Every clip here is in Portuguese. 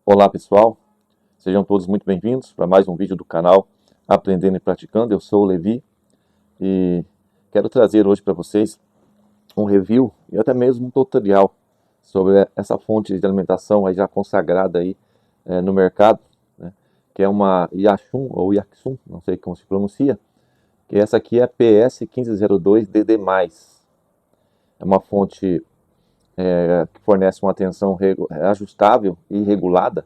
Olá pessoal, sejam todos muito bem-vindos para mais um vídeo do canal Aprendendo e Praticando. Eu sou o Levi e quero trazer hoje para vocês um review e até mesmo um tutorial sobre essa fonte de alimentação aí já consagrada aí no mercado, né, que é uma Yashun ou Yaksun, não sei como se pronuncia, que essa aqui é a PS1502DD+. É uma fonte que fornece uma tensão ajustável e regulada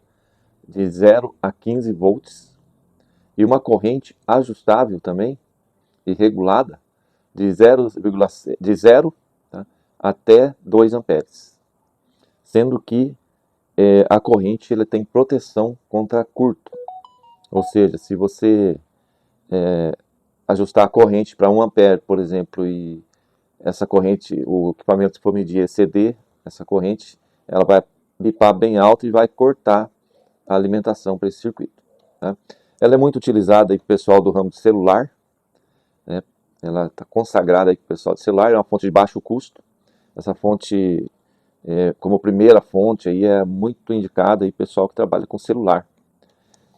de 0 a 15 volts e uma corrente ajustável também e regulada de 0, tá, até 2 amperes, sendo que a corrente ele tem proteção contra curto, ou seja, se você ajustar a corrente para 1 ampere, por exemplo, e essa corrente, o equipamento for medir exceder essa corrente, ela vai bipar bem alto e vai cortar a alimentação para esse circuito. Tá? Ela é muito utilizada aí para o pessoal do ramo de celular, né? Ela está consagrada aí para o pessoal de celular, é uma fonte de baixo custo. Essa fonte, como primeira fonte, aí é muito indicada aí para o pessoal que trabalha com celular.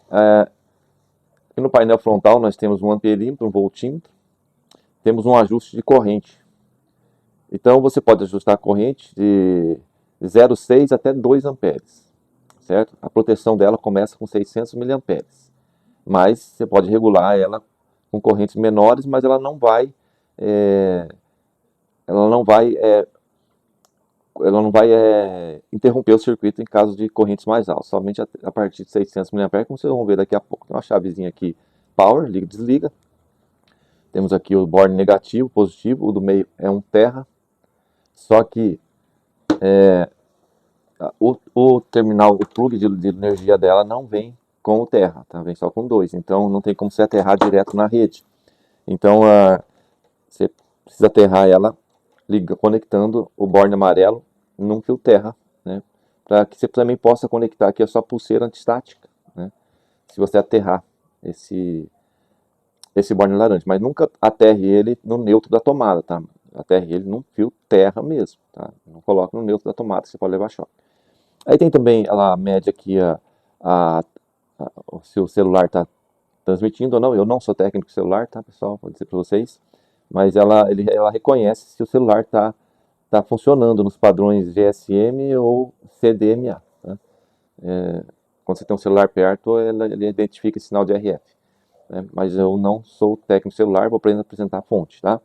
Aqui no painel frontal nós temos um amperímetro, um voltímetro, temos um ajuste de corrente. Então você pode ajustar a corrente de 0,6 até 2 amperes, certo? A proteção dela começa com 600 miliamperes, mas você pode regular ela com correntes menores, mas ela não vai interromper o circuito em caso de correntes mais altas, somente a partir de 600 miliamperes, como vocês vão ver daqui a pouco. Tem uma chavezinha aqui, power, liga e desliga. Temos aqui o borne negativo, positivo, o do meio é um terra. Só que o terminal, o plug de energia dela não vem com o terra, tá? Vem só com 2, então não tem como você aterrar direto na rede. Então você precisa aterrar ela conectando o borne amarelo num fio terra, né? Para que você também possa conectar aqui a sua pulseira antistática, né? Se você aterrar esse borne laranja, mas nunca aterre ele no neutro da tomada, tá? Aterre ele num fio terra mesmo, tá? Não coloque no neutro da tomada, você pode levar choque. Aí tem também, ela mede aqui se o celular está transmitindo ou não. Eu não sou técnico de celular, tá, pessoal? Vou dizer para vocês. Mas ela reconhece se o celular está funcionando nos padrões GSM ou CDMA. Tá? Quando você tem um celular perto, ele identifica esse sinal de RF. Né? Mas eu não sou técnico de celular, vou apresentar a fonte. Tá?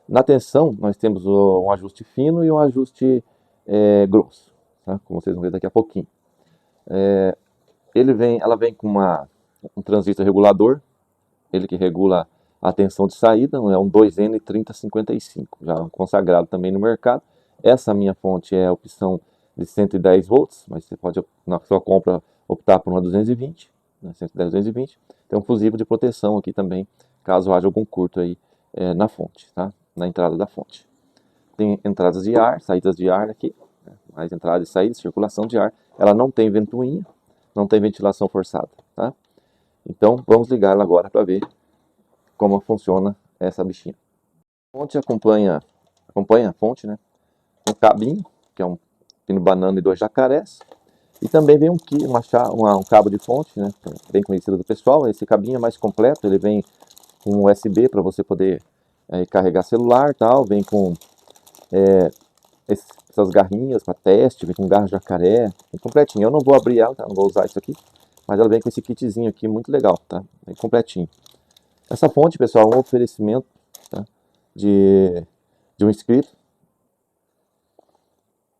Na tensão, nós temos um ajuste fino e um ajuste grosso, tá? Como vocês vão ver daqui a pouquinho. Ela vem com um transistor regulador, ele que regula a tensão de saída, é um 2N3055, já consagrado também no mercado. Essa minha fonte é a opção de 110 volts, mas você pode, na sua compra, optar por uma 220, né, 110, 220. Tem um fusível de proteção aqui também, caso haja algum curto aí na fonte, tá? Na entrada da fonte. Tem entradas de ar, saídas de ar aqui, né? Mais entrada e saída, circulação de ar. Ela não tem ventoinha, não tem ventilação forçada, tá? Então vamos ligar ela agora para ver como funciona essa bichinha. A fonte acompanha a fonte, né? Um cabinho, que é um pino banana e 2 jacarés. E também vem um cabo de fonte, né? Bem conhecido do pessoal. Esse cabinho é mais completo, ele vem com USB para você poder carregar celular, tal. Vem com essas garrinhas para teste, vem com garra jacaré, bem completinho. Eu não vou abrir ela, tá? Não vou usar isso aqui, mas ela vem com esse kitzinho aqui muito legal, tá? Bem completinho. Essa fonte, pessoal, é um oferecimento, tá? de um inscrito.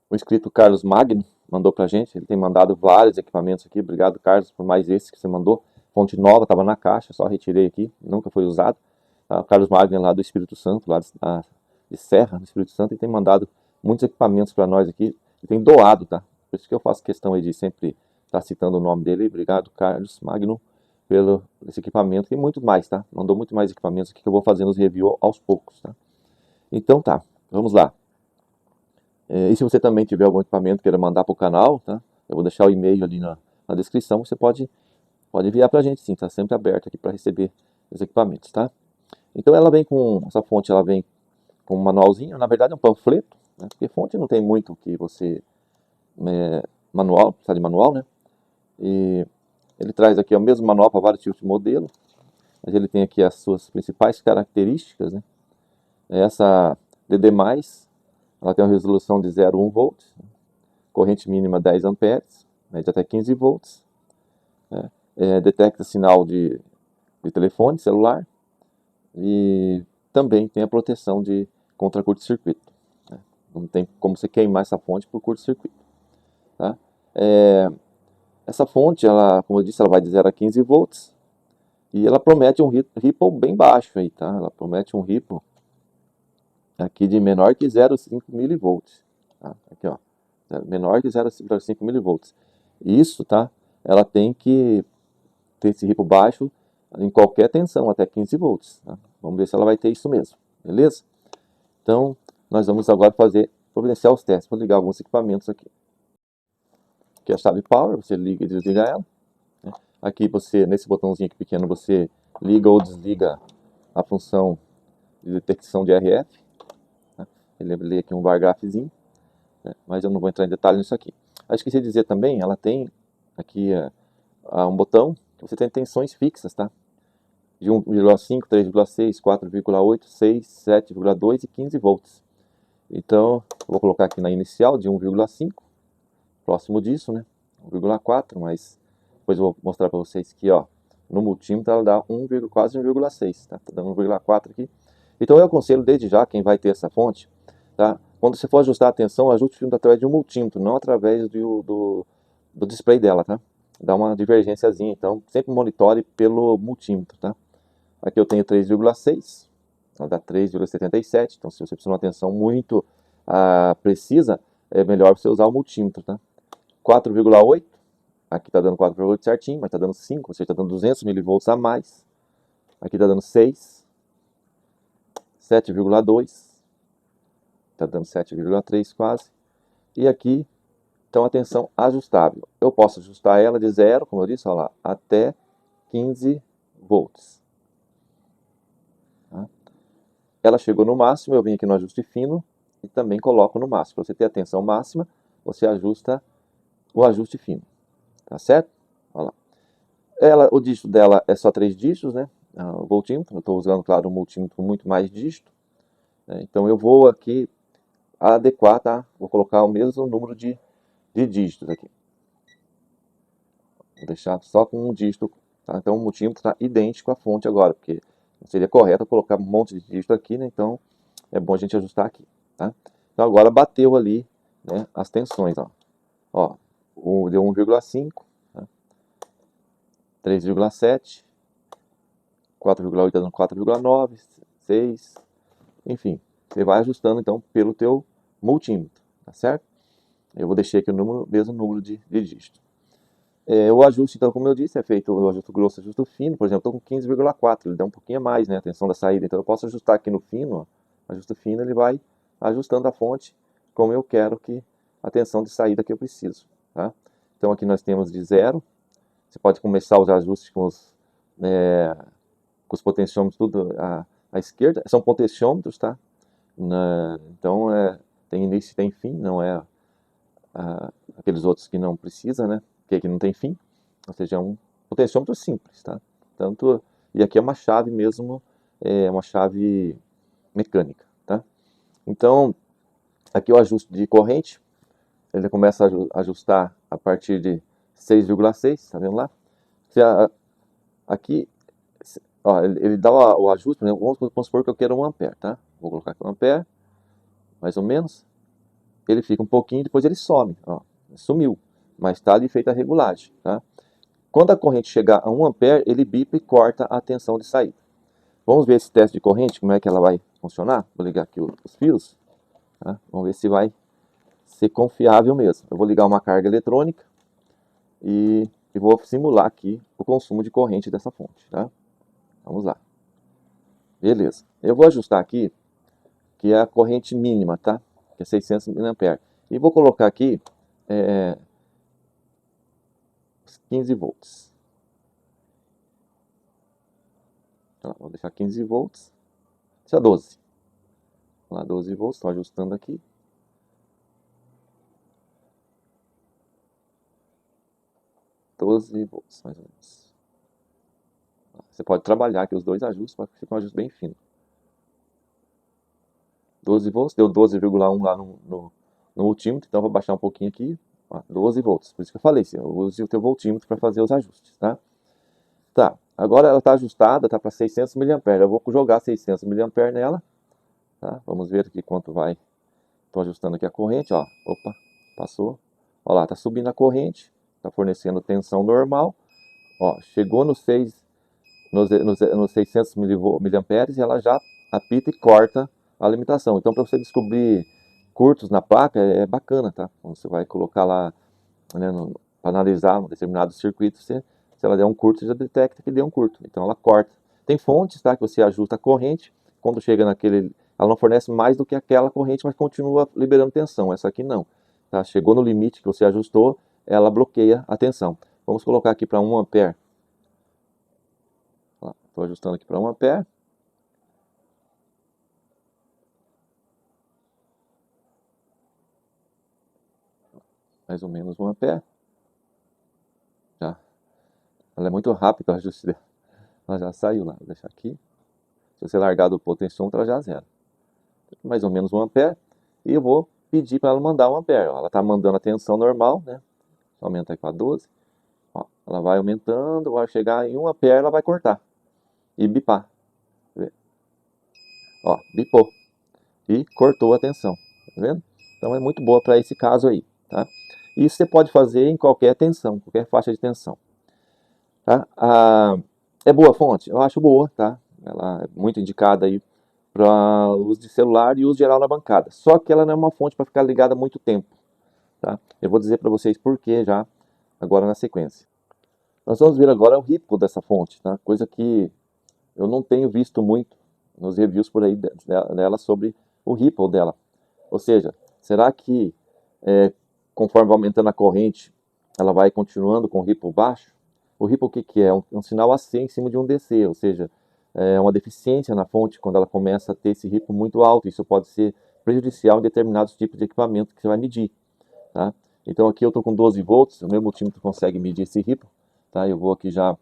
O inscrito Carlos Magno mandou pra gente, ele tem mandado vários equipamentos aqui. Obrigado, Carlos, por mais esse que você mandou. Fonte nova, estava na caixa, só retirei aqui, nunca foi usado. Tá? O Carlos Magno é lá do Espírito Santo, lá de Serra, do Espírito Santo, e tem mandado muitos equipamentos para nós aqui. Ele tem doado, tá? Por isso que eu faço questão aí de sempre estar citando o nome dele. Obrigado, Carlos Magno, pelo esse equipamento e muito mais, tá? Mandou muito mais equipamentos aqui que eu vou fazendo os reviews aos poucos, tá? Então tá, vamos lá. E se você também tiver algum equipamento que queira mandar para o canal, tá? Eu vou deixar o e-mail ali na descrição, você pode enviar para a gente sim, tá sempre aberto aqui para receber os equipamentos, tá? Então ela vem com, essa fonte ela vem com um manualzinho, na verdade é um panfleto, né? Porque fonte não tem muito que você, precisa de manual, né? E ele traz aqui o mesmo manual para vários tipos de modelo, mas ele tem aqui as suas principais características, né? Essa DD+, ela tem uma resolução de 0,1 volts, corrente mínima 10 amperes, média até 15 volts, né? Detecta sinal de telefone celular e também tem a proteção contra curto-circuito, né? Não tem como você queimar essa fonte por curto-circuito, tá? Essa fonte, ela, como eu disse, ela vai de 0 a 15 volts e ela promete um ripple bem baixo aí, tá? Ela promete um ripple aqui de menor que 0,5 milivolts, tá? Aqui, ó, menor que 0,5 milivolts. Isso, tá? Ela tem que ter esse ripple baixo em qualquer tensão, até 15 volts, tá? Vamos ver se ela vai ter isso mesmo, beleza? Então, nós vamos agora providenciar os testes. Vou ligar alguns equipamentos aqui. Aqui é a chave Power, você liga e desliga ela, né? Aqui você, nesse botãozinho aqui pequeno, você liga ou desliga a função de detecção de RF, né? Ele lê aqui um bar grafzinho, né? Mas eu não vou entrar em detalhe nisso aqui. Eu esqueci de dizer também, ela tem aqui um botão que você tem tensões fixas, tá? De 1,5, 3,6, 4,8, 6, 7,2 e 15 volts. Então, eu vou colocar aqui na inicial de 1,5, próximo disso, né? 1,4, mas depois eu vou mostrar para vocês que, ó, no multímetro ela dá quase 1,6, tá? Tá dando 1,4 aqui. Então eu aconselho desde já, quem vai ter essa fonte, tá? Quando você for ajustar a tensão, ajuste o filtro através de um multímetro, não através do display dela, tá? Dá uma divergênciazinha, então sempre monitore pelo multímetro, tá? Aqui eu tenho 3,6, ela dá 3,77, então se você precisa de uma tensão muito precisa, é melhor você usar o multímetro, tá? 4,8, aqui está dando 4,8 certinho, mas está dando 5, ou seja, está dando 200 milivolts a mais. Aqui está dando 6, 7,2, está dando 7,3 quase. E aqui, então, a tensão ajustável. Eu posso ajustar ela de 0, como eu disse, olha lá, até 15 volts. Tá? Ela chegou no máximo, eu vim aqui no ajuste fino e também coloco no máximo. Para você ter a tensão máxima, você ajusta o ajuste fino. Tá certo? Olha lá. O dígito dela é só 3 dígitos, né? O voltímetro. Eu estou usando, claro, um multímetro com muito mais dígito, né? Então eu vou aqui adequar, tá? Vou colocar o mesmo número de dígitos aqui. Vou deixar só com um dígito, tá? Então o multímetro está idêntico à fonte agora, porque não seria correto colocar um monte de dígito aqui, né? Então é bom a gente ajustar aqui, tá? Então agora bateu ali, né, as tensões, ó. Ó, deu 1,5, tá? 3,7, 4,8 dando 4,9, 6, enfim. Você vai ajustando então pelo teu multímetro, tá certo? Eu vou deixar aqui o mesmo número de dígitos. O ajuste, então, como eu disse, é feito o ajuste grosso e ajuste fino. Por exemplo, estou com 15,4, ele dá um pouquinho a mais, né, a tensão da saída. Então eu posso ajustar aqui no fino, ó, ajuste fino, ele vai ajustando a fonte como eu quero que a tensão de saída que eu preciso, tá? Então aqui nós temos de 0. Você pode começar os ajustes com os potenciômetros tudo à esquerda. São potenciômetros, tá? Então tem início e tem fim, não é aqueles outros que não precisa, né? Que aqui não tem fim, ou seja, é um potenciômetro simples, tá? E aqui é uma chave mesmo, é uma chave mecânica, tá? Então, aqui o ajuste de corrente, ele começa a ajustar a partir de 6,6, tá vendo lá? Aqui, ó, ele dá o ajuste, né? Vamos supor que eu quero 1 ampere, tá? Vou colocar aqui 1 ampere, mais ou menos. Ele fica um pouquinho, depois ele some, ó, sumiu, mas está ali feita a regulagem, tá? Quando a corrente chegar a 1 ampere, ele bipa e corta a tensão de saída. Vamos ver esse teste de corrente, como é que ela vai funcionar? Vou ligar aqui os fios, tá? Vamos ver se vai ser confiável mesmo. Eu vou ligar uma carga eletrônica e vou simular aqui o consumo de corrente dessa fonte, tá? Vamos lá. Beleza. Eu vou ajustar aqui, que é a corrente mínima, tá? Que é 600 mA. E vou colocar aqui 15 volts. Então, vou deixar 15 volts. Isso é 12. Vamos lá, 12 volts, estou ajustando aqui. 12 volts, mais ou menos. Você pode trabalhar aqui os dois ajustes para ficar um ajuste bem fino. 12 volts, deu 12,1 lá no multímetro, então vou baixar um pouquinho aqui, ó, 12 volts. Por isso que eu falei, você use o teu voltímetro para fazer os ajustes, tá? Tá, agora ela está ajustada, está para 600 mA. Eu vou jogar 600 mA nela, tá? Vamos ver aqui quanto vai. Estou ajustando aqui a corrente, ó. Opa, passou. Ó lá, está subindo a corrente, está fornecendo tensão normal. Ó, chegou nos 600 mA e ela já apita e corta a limitação. Então, para você descobrir curtos na placa, é bacana, tá? Quando você vai colocar lá, né, para analisar um determinado circuito, se ela der um curto, você já detecta que deu um curto. Então, ela corta. Tem fontes, tá, que você ajusta a corrente. Quando chega naquele, ela não fornece mais do que aquela corrente, mas continua liberando tensão. Essa aqui não. Tá? Chegou no limite que você ajustou, ela bloqueia a tensão. Vamos colocar aqui para 1 ampere. Estou ajustando aqui para 1 ampere. Mais ou menos 1 ampere. Já. Ela é muito rápida, o ajuste dela. Ela já saiu lá. Vou deixar aqui. Se você largar do potenciômetro, ela já zera. Mais ou menos 1 ampere. E eu vou pedir para ela mandar 1 ampere. Ela está mandando a tensão normal, né? Aumenta aí para 12. Ó, ela vai aumentando, vai chegar em 1 ampere, ela vai cortar. E bipar. Ó, bipou. E cortou a tensão. Tá vendo? Então é muito boa para esse caso aí, tá? Isso você pode fazer em qualquer tensão, qualquer faixa de tensão. Tá? É boa a fonte? Eu acho boa, tá? Ela é muito indicada aí para uso de celular e uso geral na bancada. Só que ela não é uma fonte para ficar ligada muito tempo, tá? Eu vou dizer para vocês por que já agora na sequência. Nós vamos ver agora o ripple dessa fonte, tá? Coisa que eu não tenho visto muito nos reviews por aí dela sobre o ripple dela. Ou seja, será que conforme vai aumentando a corrente, ela vai continuando com o ripple baixo? O ripple o que é? Um sinal AC em cima de um DC, ou seja, é uma deficiência na fonte quando ela começa a ter esse ripple muito alto. Isso pode ser prejudicial em determinados tipos de equipamento que você vai medir, tá? Então aqui eu estou com 12 volts, o meu multímetro consegue medir esse ripple, tá? Eu vou aqui já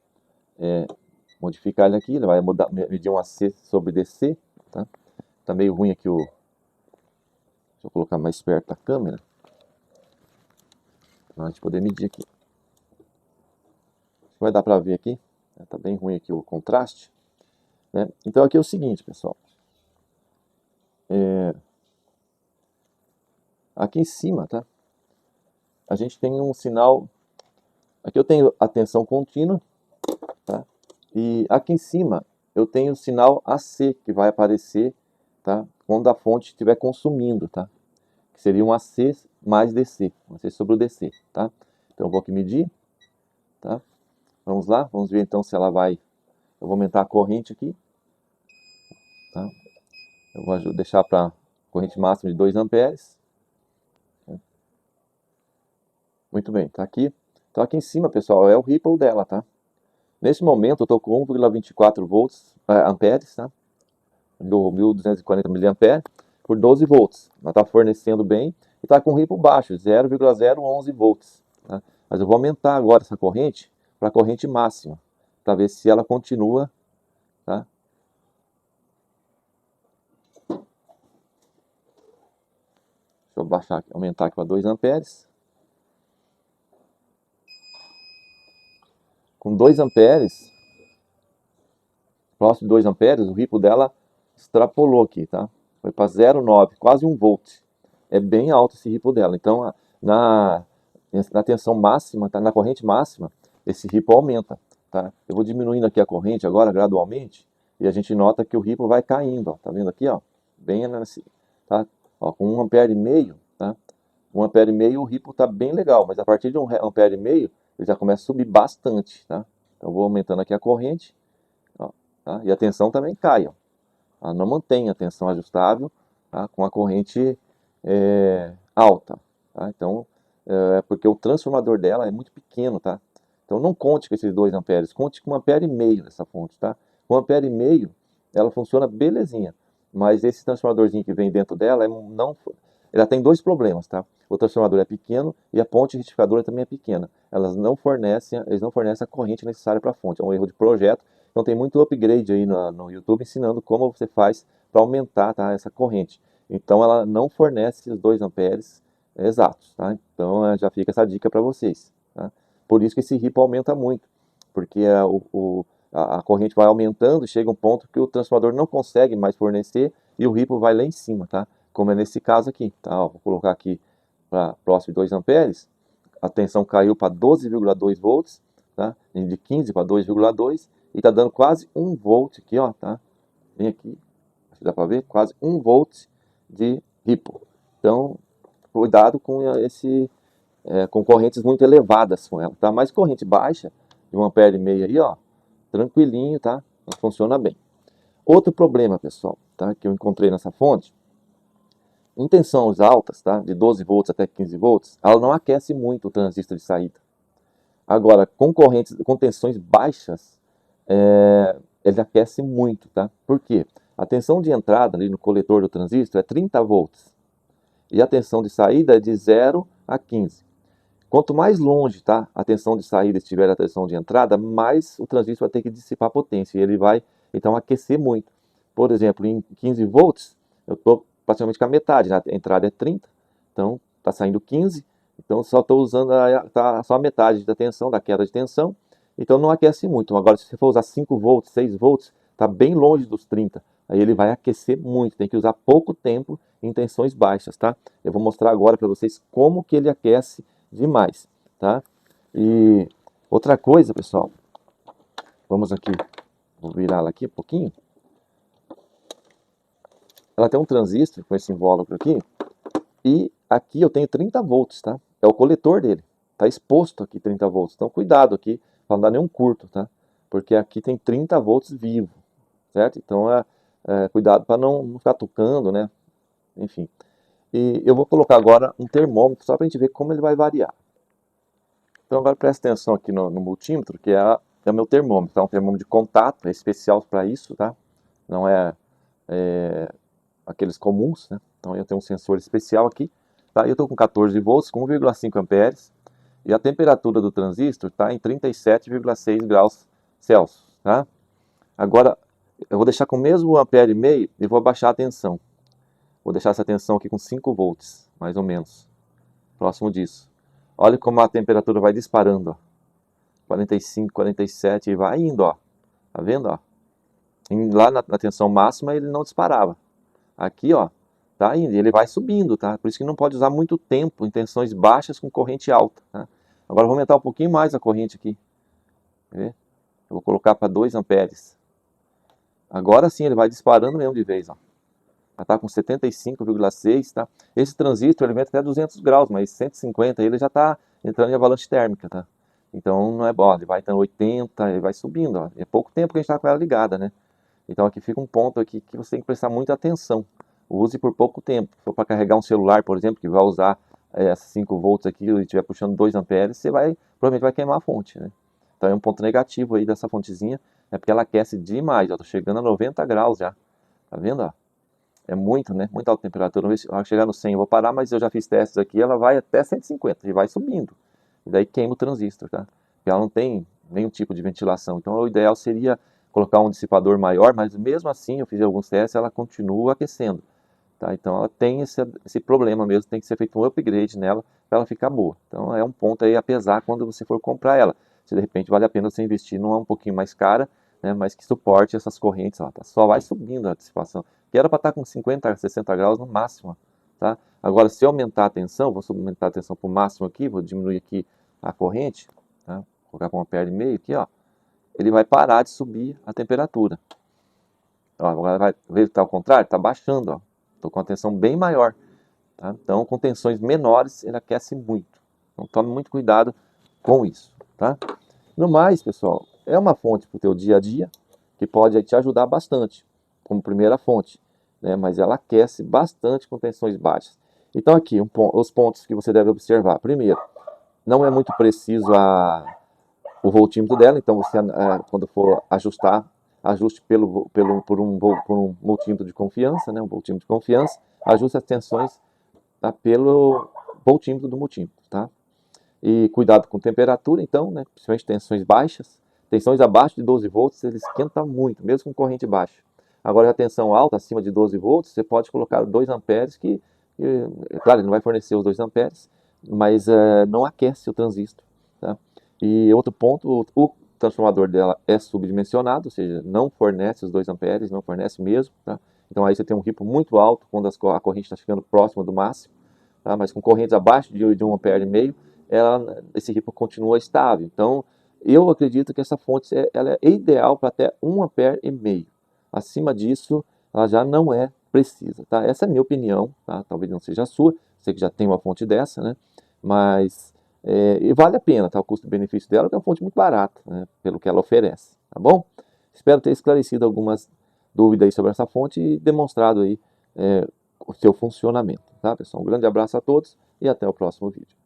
modificar ele aqui, ele vai medir um AC sobre DC, tá? Tá meio ruim aqui o... Deixa eu colocar mais perto da câmera, para a gente poder medir aqui. Vai dar para ver aqui, tá bem ruim aqui o contraste, né? Então aqui é o seguinte, pessoal, aqui em cima, tá? A gente tem um sinal, aqui eu tenho a tensão contínua, tá? E aqui em cima eu tenho o sinal AC que vai aparecer, tá? Quando a fonte estiver consumindo, tá? Que seria um AC mais DC, um AC sobre o DC, tá? Então eu vou aqui medir, tá? Vamos lá, vamos ver então se ela vai... Eu vou aumentar a corrente aqui, tá? Eu vou deixar para corrente máxima de 2 amperes. Muito bem, tá aqui. Então aqui em cima, pessoal, é o ripple dela, tá? Nesse momento eu estou com 1,24 volts, amperes, tá? Do 1240 mA por 12 volts. Ela está fornecendo bem e está com ripple baixo, 0,011 volts. Tá? Mas eu vou aumentar agora essa corrente para a corrente máxima, para ver se ela continua, tá? Deixa eu baixar aqui, aumentar aqui para 2 amperes. Com 2 amperes, próximo de 2 amperes, o ripple dela extrapolou aqui, tá? Foi para 0,9, quase 1 volt. É bem alto esse ripple dela. Então, na tensão máxima, tá? Na corrente máxima, esse ripple aumenta, tá? Eu vou diminuindo aqui a corrente agora, gradualmente, e a gente nota que o ripple vai caindo, ó. Tá vendo aqui, ó? Bem nesse, tá? Ó, com 1,5 ampere, tá? 1,5 ampere o ripple tá bem legal, mas a partir de 1,5 ampere, ele já começa a subir bastante, tá? Então, eu vou aumentando aqui a corrente, ó, tá? E a tensão também cai, ó. Ela não mantém a tensão ajustável, tá? Com a corrente alta, tá? Então, porque o transformador dela é muito pequeno, tá? Então não conte com esses 2 amperes, conte com 1,5 ampere dessa fonte, tá? Com 1,5 ampere ela funciona belezinha. mas esse transformadorzinho que vem dentro dela ela tem dois problemas, tá? O transformador é pequeno e a ponte retificadora também é pequena. Eles não fornecem a corrente necessária para a fonte. É um erro de projeto. Então tem muito upgrade aí no YouTube ensinando como você faz para aumentar, tá, essa corrente. Então ela não fornece os 2 amperes exatos, tá? Então já fica essa dica para vocês, tá? Por isso que esse RIPO aumenta muito, porque a corrente vai aumentando, chega um ponto que o transformador não consegue mais fornecer e o RIPO vai lá em cima, tá? Como é nesse caso aqui, tá? Ó, vou colocar aqui para próximo de 2 amperes, a tensão caiu para 12,2 volts, tá? De 15 para 2,2 e está dando quase 1 volt aqui, ó, tá? Vem aqui, acho que dá para ver, quase 1 volt de RIPO. Então, cuidado com com correntes muito elevadas com ela, tá? Mas corrente baixa, de 1,5 ampere aí, ó, tranquilinho, tá? Funciona bem. Outro problema, pessoal, tá? Que eu encontrei nessa fonte, em tensões altas, tá? De 12 volts até 15 volts, ela não aquece muito o transistor de saída. Agora, com tensões baixas, ele aquece muito, tá? Por quê? A tensão de entrada ali no coletor do transistor é 30 volts e a tensão de saída é de 0 a 15. Quanto mais longe, tá, a tensão de saída estiver da tensão de entrada, mais o transistor vai ter que dissipar potência e ele vai, então, aquecer muito. Por exemplo, em 15 volts, eu estou praticamente com a metade, né? A entrada é 30, então está saindo 15, então só estou usando só a metade da tensão, da queda de tensão, então não aquece muito. Agora, se você for usar 5 volts, 6 volts, está bem longe dos 30, aí ele vai aquecer muito, tem que usar pouco tempo em tensões baixas, tá? Eu vou mostrar agora para vocês como que ele aquece demais, tá? E outra coisa, pessoal, vamos aqui, vou virar ela aqui um pouquinho. Ela tem um transistor com esse invólucro aqui, e aqui eu tenho 30 volts, tá? É o coletor dele, tá exposto aqui 30 volts, então cuidado aqui, para não dar nenhum curto, tá? Porque aqui tem 30 volts vivo, certo? Então cuidado para não ficar tocando, né? Enfim. E eu vou colocar agora um termômetro, só para a gente ver como ele vai variar. Então agora presta atenção aqui no multímetro, que é o meu termômetro, tá? Um termômetro de contato, é especial para isso, tá? Não é aqueles comuns, né? Então eu tenho um sensor especial aqui, tá? Eu estou com 14 volts, com 1,5 amperes, e a temperatura do transistor está em 37,6 graus Celsius, tá? Agora eu vou deixar com o mesmo ampere e meio e vou abaixar a tensão. Vou deixar essa tensão aqui com 5 volts, mais ou menos, próximo disso. Olha como a temperatura vai disparando, ó. 45, 47 e vai indo, ó. Tá vendo, ó? Lá na tensão máxima ele não disparava. Aqui, ó, tá indo, ele vai subindo, tá? Por isso que não pode usar muito tempo em tensões baixas com corrente alta, tá? Agora eu vou aumentar um pouquinho mais a corrente aqui. Quer ver? Eu vou colocar para 2 amperes. Agora sim ele vai disparando mesmo de vez, ó. Já está com 75,6, tá? Esse transistor ele aguenta até 200 graus, mas 150 ele já está entrando em avalanche térmica, tá? Então não é bom, ele vai estando 80, ele vai subindo, ó. É pouco tempo que a gente está com ela ligada, né? Então aqui fica um ponto aqui que você tem que prestar muita atenção. Use por pouco tempo. Se for para carregar um celular, por exemplo, que vai usar 5 volts aqui e estiver puxando 2 amperes, você provavelmente vai queimar a fonte, né? Então é um ponto negativo aí dessa fontezinha, é porque ela aquece demais, ó. Tô chegando a 90 graus já. Tá vendo, ó? É muito, né? Muita alta temperatura. Ao chegar no 100 eu vou parar, mas eu já fiz testes aqui, ela vai até 150 e vai subindo. E daí queima o transistor, tá? Porque ela não tem nenhum tipo de ventilação. Então o ideal seria colocar um dissipador maior, mas mesmo assim eu fiz alguns testes, ela continua aquecendo, tá? Então ela tem esse problema mesmo, tem que ser feito um upgrade nela para ela ficar boa. Então é um ponto aí a pesar quando você for comprar ela. Se de repente vale a pena você investir numa um pouquinho mais cara, né, mas que suporte essas correntes, ó, tá? Só vai subindo a dissipação. Que era para estar com 50, 60 graus no máximo, tá? Agora, se eu aumentar a tensão, vou aumentar a tensão para o máximo aqui, vou diminuir aqui a corrente, tá? Vou colocar com 1,5 aqui, ó. Ele vai parar de subir a temperatura. Ó, agora vai ver que está ao contrário, está baixando, ó. Estou com a tensão bem maior, tá? Então, com tensões menores, ele aquece muito. Então, tome muito cuidado com isso, tá? No mais, pessoal, é uma fonte para o teu dia a dia que pode te ajudar bastante, como primeira fonte, né? Mas ela aquece bastante com tensões baixas. Então aqui, os pontos que você deve observar. Primeiro, não é muito preciso o voltímetro dela, então você, quando for ajustar, ajuste por um multímetro de confiança, né, um voltímetro de confiança, ajuste as tensões, tá, pelo voltímetro do multímetro, tá? E cuidado com temperatura, então, né, principalmente tensões baixas. Tensões abaixo de 12 volts, ele esquenta muito, mesmo com corrente baixa. Agora, a tensão alta, acima de 12 volts, você pode colocar 2 amperes, claro, ele não vai fornecer os 2 amperes, mas não aquece o transistor. Tá? E outro ponto, o transformador dela é subdimensionado, ou seja, não fornece os 2 amperes, não fornece mesmo. Tá? Então aí você tem um ripple muito alto quando a corrente está ficando próxima do máximo, tá? Mas com correntes abaixo de 1,5 ampere, esse ripple continua estável. Então, eu acredito que essa fonte ela é ideal para até 1,5 ampere. Acima disso, ela já não é precisa. Tá? Essa é a minha opinião, tá? Talvez não seja a sua, você que já tem uma fonte dessa, né? Mas e vale a pena, tá? O custo-benefício dela é uma fonte muito barata, né? Pelo que ela oferece, tá bom? Espero ter esclarecido algumas dúvidas aí sobre essa fonte e demonstrado aí o seu funcionamento, tá, pessoal? Um grande abraço a todos e até o próximo vídeo.